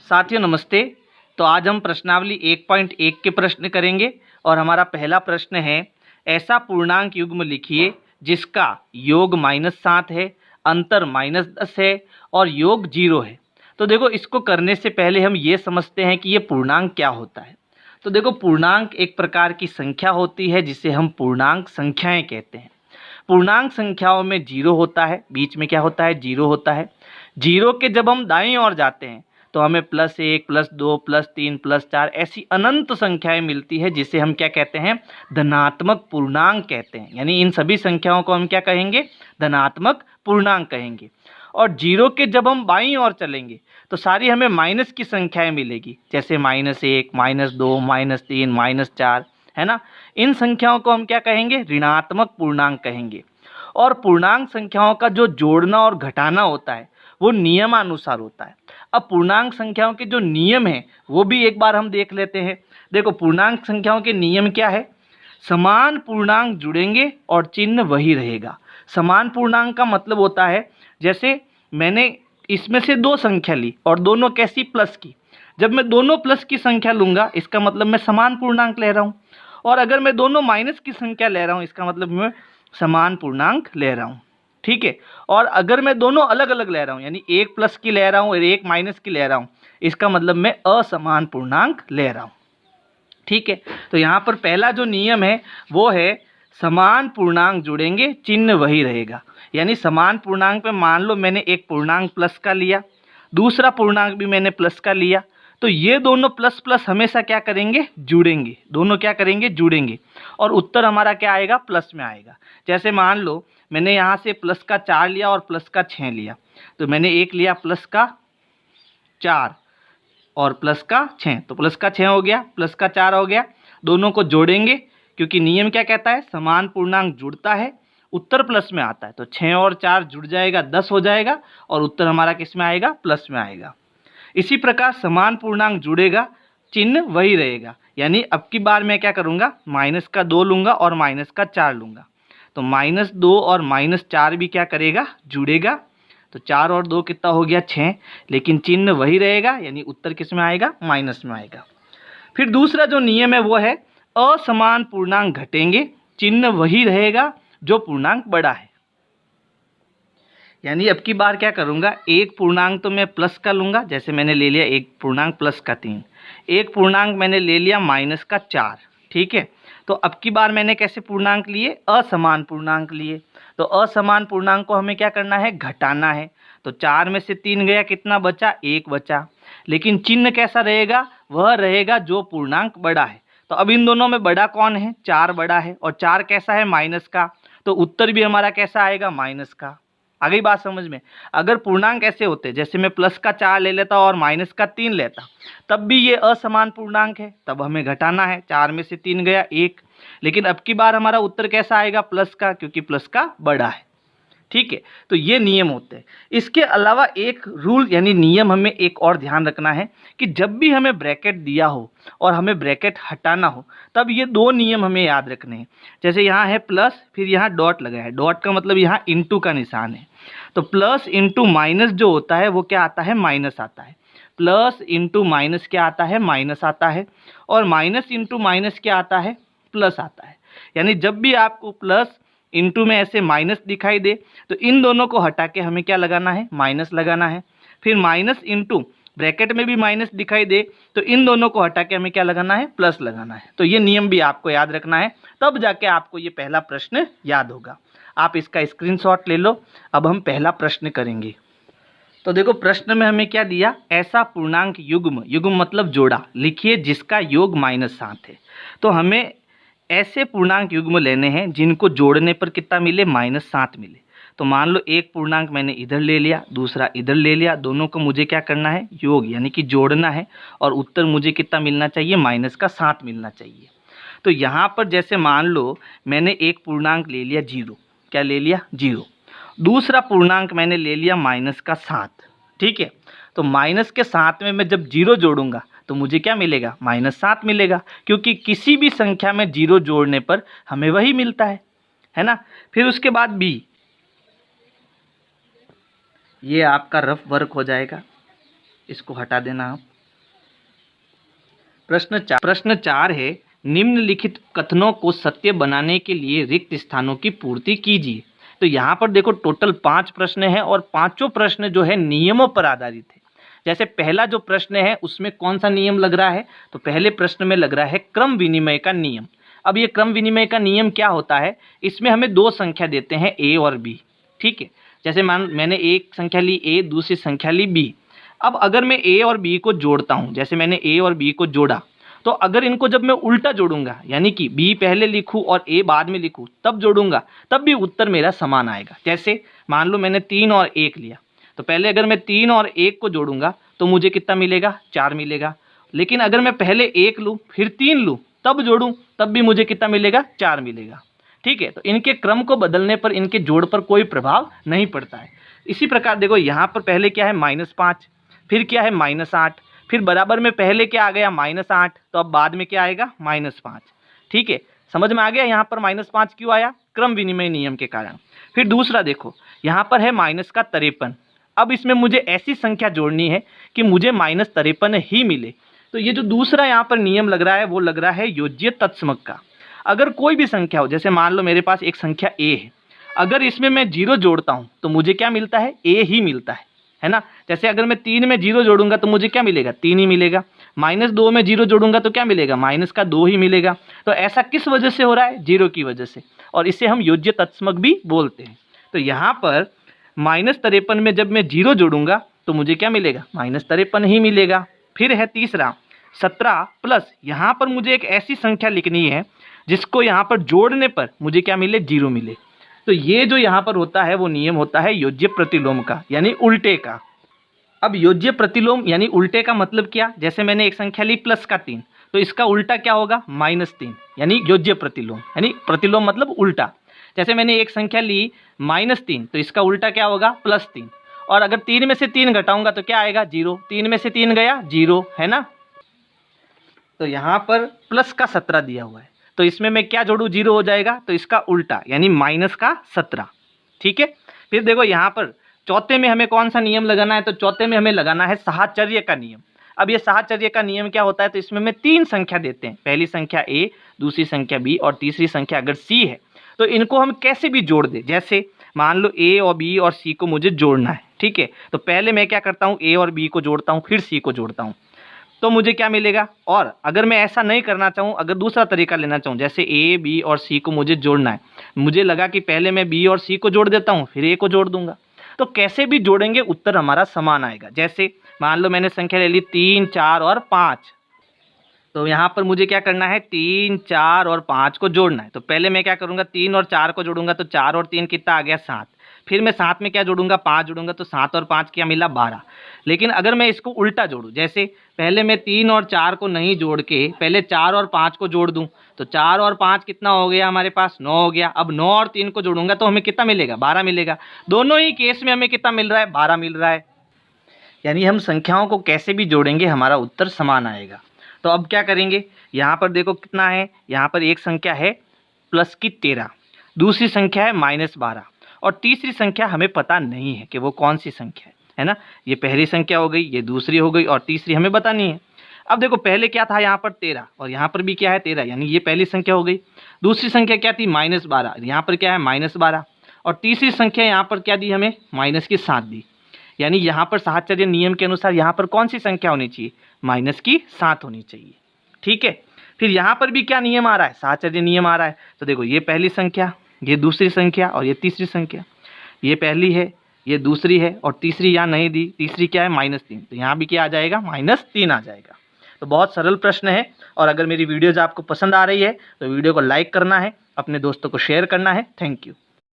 साथियों नमस्ते। तो आज हम प्रश्नावली 1.1 के प्रश्न करेंगे और हमारा पहला प्रश्न है, ऐसा पूर्णांक युग्म लिखिए जिसका योग -7 है, अंतर -10 है और योग 0 है। तो देखो, इसको करने से पहले हम ये समझते हैं कि ये पूर्णांक क्या होता है। तो देखो, पूर्णांक एक प्रकार की संख्या होती है जिसे हम पूर्णांक संख्याएं कहते हैं। पूर्णांक संख्याओं में 0 होता है, बीच में क्या होता है, 0 होता है। 0 के जब हम दाईं ओर जाते हैं तो हमें +1, +2, +3, +4 ऐसी अनंत संख्याएं मिलती है जिसे हम क्या कहते हैं, धनात्मक पूर्णांक कहते हैं। यानी इन सभी संख्याओं को हम क्या कहेंगे, धनात्मक पूर्णांक कहेंगे। और 0 के जब हम बाईं ओर चलेंगे तो सारी हमें माइनस की संख्याएं मिलेगी, जैसे -1, -2, -3, -4, है ना। इन संख्याओं को हम क्या कहेंगे, ऋणात्मक पूर्णांक कहेंगे। और पूर्णांक संख्याओं का जो जोड़ना और घटाना होता है वो नियमानुसार होता है। अब पूर्णांक संख्याओं के जो नियम हैं वो भी एक बार हम देख लेते हैं। देखो, पूर्णांक संख्याओं के नियम क्या है, समान पूर्णांक जुड़ेंगे और चिन्ह वही रहेगा। समान पूर्णांक का मतलब होता है, जैसे मैंने इसमें से 2 संख्या ली और दोनों कैसी, प्लस की। जब मैं दोनों प्लस की संख्या लूँगा इसका मतलब मैं समान पूर्णांक ले रहा हूँ, और अगर मैं दोनों माइनस की संख्या ले रहा हूँ इसका मतलब मैं समान पूर्णांक ले रहा हूँ। ठीक है। और अगर मैं दोनों अलग अलग ले रहा हूँ, यानी एक प्लस की ले रहा हूँ और एक माइनस की ले रहा हूँ, इसका मतलब मैं असमान पूर्णांक ले रहा हूँ। ठीक है। तो यहाँ पर पहला जो नियम है वो है, समान पूर्णांक जुड़ेंगे चिन्ह वही रहेगा। यानी समान पूर्णांक में मान लो मैंने एक पूर्णांक प्लस का लिया, दूसरा पूर्णांक भी मैंने प्लस का लिया, तो ये दोनों प्लस प्लस हमेशा क्या करेंगे, जुड़ेंगे। दोनों क्या करेंगे, जुड़ेंगे, और उत्तर हमारा क्या आएगा, प्लस में आएगा। जैसे मान लो मैंने यहाँ से प्लस का 4 लिया और प्लस का 6 लिया, तो मैंने एक लिया प्लस का 4 और प्लस का 6, तो प्लस का 6 हो गया, प्लस का 4 हो गया। दोनों को जोड़ेंगे क्योंकि नियम क्या कहता है, समान पूर्णांक जुड़ता है, उत्तर प्लस में आता है। तो 6 और 4 जुड़ जाएगा, 10 हो जाएगा, और उत्तर हमारा किस में आएगा, प्लस में आएगा। इसी प्रकार समान पूर्णांक जुड़ेगा, चिन्ह वही रहेगा। यानी अब की बार मैं क्या करूँगा, माइनस का 2 लूँगा और माइनस का 4 लूँगा, तो -2 और -4 भी क्या करेगा, जुड़ेगा। तो 4 और 2 कितना हो गया, 6, लेकिन चिन्ह वही रहेगा, यानी उत्तर किस में आएगा, माइनस में आएगा। फिर दूसरा जो नियम है वो है, असमान पूर्णांक घटेंगे, चिन्ह वही रहेगा जो पूर्णांक बड़ा है। यानी अब की बार क्या करूँगा, एक पूर्णांक तो मैं प्लस का लूँगा, जैसे मैंने ले लिया एक पूर्णांक प्लस का 3, एक पूर्णांक मैंने ले लिया माइनस का 4। ठीक है। तो अब की बार मैंने कैसे पूर्णांक लिए, असमान पूर्णांक लिए। तो असमान पूर्णांक को हमें क्या करना है, घटाना है। तो 4 में से 3 गया, कितना बचा, 1 बचा। लेकिन चिन्ह कैसा रहेगा, वह रहेगा जो पूर्णांक बड़ा है। तो अब इन दोनों में बड़ा कौन है, 4 बड़ा है, और 4 कैसा है, माइनस का। तो उत्तर भी हमारा कैसा आएगा, माइनस का। आ गई बात समझ में। अगर पूर्णांक ऐसे होते, जैसे मैं प्लस का 4 ले लेता और माइनस का 3 लेता, तब भी ये असमान पूर्णांक है, तब हमें घटाना है। 4 में से 3 गया, 1। लेकिन अब की बार हमारा उत्तर कैसा आएगा, प्लस का, क्योंकि प्लस का बड़ा है। ठीक है। तो ये नियम होते हैं। इसके अलावा एक रूल यानी नियम हमें एक और ध्यान रखना है कि जब भी हमें ब्रैकेट दिया हो और हमें ब्रैकेट हटाना हो, तब ये 2 नियम हमें याद रखने हैं। जैसे यहाँ है प्लस, फिर यहाँ डॉट लगा है, डॉट का मतलब यहाँ इंटू का निशान है। तो प्लस इंटू माइनस जो होता है वो क्या आता है, माइनस आता है। प्लस इंटू माइनस क्या आता है, माइनस आता है। और माइनस इंटू माइनस क्या आता है, प्लस आता है। यानी जब भी आपको प्लस इंटू में ऐसे माइनस दिखाई दे तो इन दोनों को हटा के हमें क्या लगाना है, माइनस लगाना है। फिर माइनस इंटू ब्रैकेट में भी माइनस दिखाई दे तो इन दोनों को हटा के हमें क्या लगाना है, प्लस लगाना है। तो ये नियम भी आपको याद रखना है, तब जाके आपको ये पहला प्रश्न याद होगा। आप इसका स्क्रीनशॉट ले लो। अब हम पहला प्रश्न करेंगे। तो देखो, प्रश्न में हमें क्या दिया, ऐसा पूर्णांक युग्म, युग्म मतलब जोड़ा, लिखिए जिसका योग -7 है। तो हमें ऐसे पूर्णांक युग्म लेने हैं जिनको जोड़ने पर कितना मिले, -7 मिले। तो मान लो एक पूर्णांक मैंने इधर ले लिया, दूसरा इधर ले लिया, दोनों को मुझे क्या करना है, योग यानी कि जोड़ना है, और उत्तर मुझे कितना मिलना चाहिए, -7 मिलना चाहिए। तो यहाँ पर जैसे मान लो मैंने एक पूर्णांक ले लिया 0, क्या ले लिया, 0। दूसरा पूर्णांक मैंने ले लिया -7। ठीक है। तो -7 में मैं जब 0 जोड़ूंगा तो मुझे क्या मिलेगा, -7 मिलेगा, क्योंकि किसी भी संख्या में 0 जोड़ने पर हमें वही मिलता है ना। फिर उसके बाद बी, ये आपका रफ वर्क हो जाएगा, इसको हटा देना आप। प्रश्न 4 है, निम्नलिखित कथनों को सत्य बनाने के लिए रिक्त स्थानों की पूर्ति कीजिए। तो यहाँ पर देखो टोटल 5 प्रश्न हैं और पांचों प्रश्न जो है नियमों पर आधारित है। जैसे पहला जो प्रश्न है उसमें कौन सा नियम लग रहा है, तो पहले प्रश्न में लग रहा है क्रम विनिमय का नियम। अब ये क्रम विनिमय का नियम क्या होता है, इसमें हमें 2 संख्या देते हैं a और b, ठीक है। जैसे मैंने एक संख्या ली a, दूसरी संख्या ली b। अब अगर मैं a और b को जोड़ता हूँ, जैसे मैंने a और b को जोड़ा, तो अगर इनको जब मैं उल्टा जोड़ूंगा, यानी कि b पहले लिखूं और a बाद में लिखूं, तब जोड़ूंगा, तब भी उत्तर मेरा समान आएगा। जैसे मान लो मैंने 3 और 1 लिया, तो पहले अगर मैं 3 और 1 को जोड़ूंगा तो मुझे कितना मिलेगा, 4 मिलेगा। लेकिन अगर मैं पहले 1 लूँ फिर 3 लूँ तब जोड़ूं, तब भी मुझे कितना मिलेगा, 4 मिलेगा, ठीक है। तो इनके क्रम को बदलने पर इनके जोड़ पर कोई प्रभाव नहीं पड़ता है। इसी प्रकार देखो यहाँ पर पहले क्या है -5, फिर क्या है -8, फिर बराबर में पहले क्या आ गया -8, तो अब बाद में क्या आएगा -5, ठीक है। समझ में आ गया यहाँ पर -5 क्यों आया, क्रम विनिमय नियम के कारण। फिर दूसरा देखो यहाँ पर है -53। अब इसमें मुझे ऐसी संख्या जोड़नी है कि मुझे -53 ही मिले। तो ये जो दूसरा यहाँ पर नियम लग रहा है वो लग रहा है योज्य तत्समक का। अगर कोई भी संख्या हो, जैसे मान लो मेरे पास एक संख्या a है, अगर इसमें मैं 0 जोड़ता हूँ तो मुझे क्या मिलता है, a ही मिलता है ना। जैसे अगर मैं 3 में 0 जोड़ूंगा तो मुझे क्या मिलेगा, 3 ही मिलेगा। -2 में 0 जोड़ूंगा तो क्या मिलेगा, -2 ही मिलेगा। तो ऐसा किस वजह से हो रहा है, 0 की वजह से, और इसे हम योज्य तत्समक भी बोलते हैं। तो यहाँ पर -53 में जब मैं 0 जोड़ूंगा तो मुझे क्या मिलेगा, -53 ही मिलेगा। फिर है तीसरा 17 प्लस, यहाँ पर मुझे एक ऐसी संख्या लिखनी है जिसको यहाँ पर जोड़ने पर मुझे क्या मिले, 0 मिले। तो ये जो यहाँ पर होता है वो नियम होता है योज्य प्रतिलोम का, यानी उल्टे का। अब योज्य प्रतिलोम यानी उल्टे का मतलब क्या, जैसे मैंने एक संख्या ली +3, तो इसका उल्टा क्या होगा, -3, यानी योज्य प्रतिलोम, यानी प्रतिलोम मतलब उल्टा। जैसे मैंने एक संख्या ली -3, तो इसका उल्टा क्या होगा, +3। और अगर 3 में से 3 घटाऊंगा तो क्या आएगा, 0। 3 में से 3 गया 0, है ना। तो यहाँ पर प्लस का 17 दिया हुआ है, तो इसमें मैं क्या जोड़ूँ, 0 हो जाएगा, तो इसका उल्टा यानी -17, ठीक है। फिर देखो यहाँ पर चौथे में हमें कौन सा नियम लगाना है, तो चौथे में हमें लगाना है साहचर्य का नियम। अब ये साहचर्य का नियम क्या होता है, तो इसमें मैं 3 संख्या देते हैं, पहली संख्या a, दूसरी संख्या b और तीसरी संख्या अगर c है, तो इनको हम कैसे भी जोड़ दें। जैसे मान लो a और b और c को मुझे जोड़ना है, ठीक है। तो पहले मैं क्या करता हूँ, a और b को जोड़ता हूँ, फिर c को जोड़ता हूँ, तो मुझे क्या मिलेगा। और अगर मैं ऐसा नहीं करना चाहूँ, अगर दूसरा तरीका लेना चाहूँ, जैसे a, b और c को मुझे जोड़ना है, मुझे लगा कि पहले मैं b और c को जोड़ देता हूँ, फिर a को जोड़ दूंगा, तो कैसे भी जोड़ेंगे उत्तर हमारा समान आएगा। जैसे मान लो मैंने संख्या ले ली 3, 4 और 5, तो यहाँ पर मुझे क्या करना है, 3, 4 और 5 को जोड़ना है। तो पहले मैं क्या करूँगा, 3 और 4 को जोड़ूंगा, तो 4 और 3 कितना आ गया, 7। फिर मैं 7 में क्या जोड़ूंगा, 5 जोड़ूंगा, तो 7 और 5 क्या मिला, 12। लेकिन अगर मैं इसको उल्टा जोड़ूं, जैसे पहले मैं 3 और 4 को नहीं जोड़ के पहले 4 और 5 को जोड़ दूं, तो 4 और 5 कितना हो गया हमारे पास, 9 हो गया। अब 9 और 3 को जोड़ूंगा तो हमें कितना मिलेगा, 12 मिलेगा। दोनों ही केस में हमें कितना मिल रहा है, 12 मिल रहा है। यानी हम संख्याओं को कैसे भी जोड़ेंगे हमारा उत्तर समान आएगा। तो अब क्या करेंगे, यहाँ पर देखो कितना है, यहाँ पर एक संख्या है +13, दूसरी संख्या है -12 और तीसरी संख्या हमें पता नहीं है कि वो कौन सी संख्या है ना। ये पहली संख्या हो गई, ये दूसरी हो गई और तीसरी हमें बतानी है। अब देखो पहले क्या था, यहाँ पर 13 और यहाँ पर भी क्या है 13, यानी ये पहली संख्या हो गई। दूसरी संख्या क्या थी, -12, यहाँ पर क्या है -12 और तीसरी संख्या यहाँ पर क्या दी हमें, -7 दी। यानी यहाँ पर साहचर्य नियम के अनुसार यहाँ पर कौन सी संख्या होनी चाहिए, -7 होनी चाहिए, ठीक है। फिर यहाँ पर भी क्या नियम आ रहा है, साहचर्य नियम आ रहा है। तो देखो ये पहली संख्या, ये दूसरी संख्या और ये तीसरी संख्या, ये पहली है, ये दूसरी है और तीसरी यहाँ नहीं दी, तीसरी क्या है -3, तो यहाँ भी क्या आ जाएगा, -3 आ जाएगा। तो बहुत सरल प्रश्न है। और अगर मेरी वीडियोज़ आपको पसंद आ रही है तो वीडियो को लाइक करना है, अपने दोस्तों को शेयर करना है। Thank you.